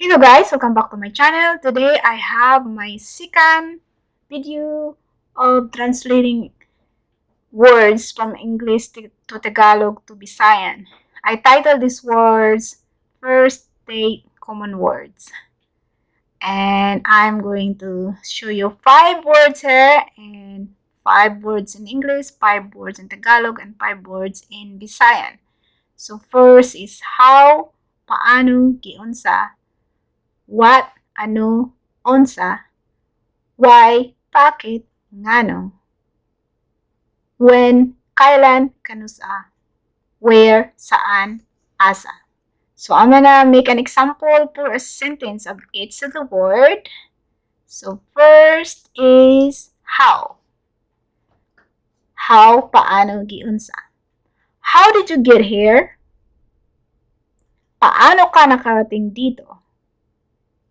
Hello guys, welcome back to my channel. Today I have my second video of translating words from English to Tagalog to Visayan. I titled these words First State Common Words. And I'm going to show you 5 words here and 5 words in English, 5 words in Tagalog, and 5 words in Visayan. So first is how, paano, giunsa, what, ano, unsa, why, bakit, ngano, when, kailan, kanusa, where, saan, asa. So I'm gonna make an example for a sentence of each of the word. So first is how. How, paano, giunsa. How did you get here? Paano ka nakarating dito?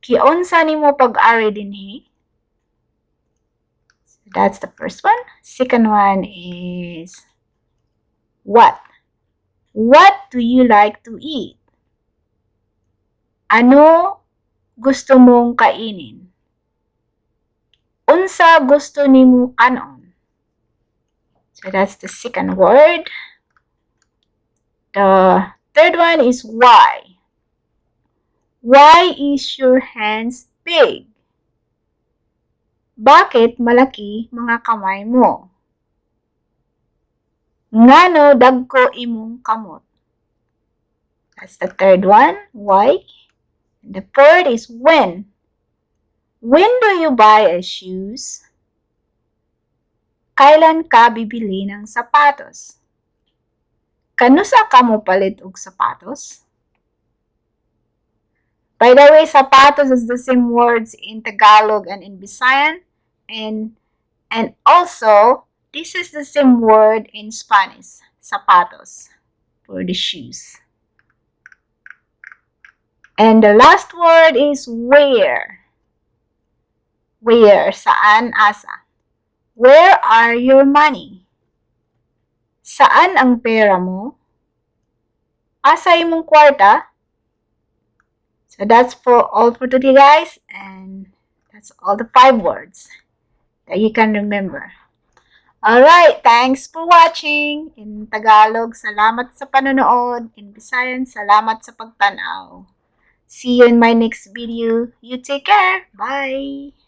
Giunsa nimo pag-ari dinhi? That's the first one. Second one is what? What do you like to eat? Ano gusto mong kainin? Unsa gusto nimo kanon? So that's the second word. The third one is why. Why is your hands big? Bakit malaki mga kamay mo? Ngano dagko imong kamot? That's the third one. Why? The fourth is when. When do you buy a shoes? Kailan ka bibili ng sapatos? Kanusa ka mo palit og sapatos? By the way, sapatos is the same words in Tagalog and in Visayan. And also, this is the same word in Spanish, sapatos, for the shoes. And the last word is where. Where, saan, asa. Where are your money? Saan ang pera mo? Asa imong kwarta? So that's all for today, guys. And that's all the 5 words that you can remember. Alright, thanks for watching. In Tagalog, salamat sa panonood. In Visayan, salamat sa pagtanaw. See you in my next video. You take care. Bye!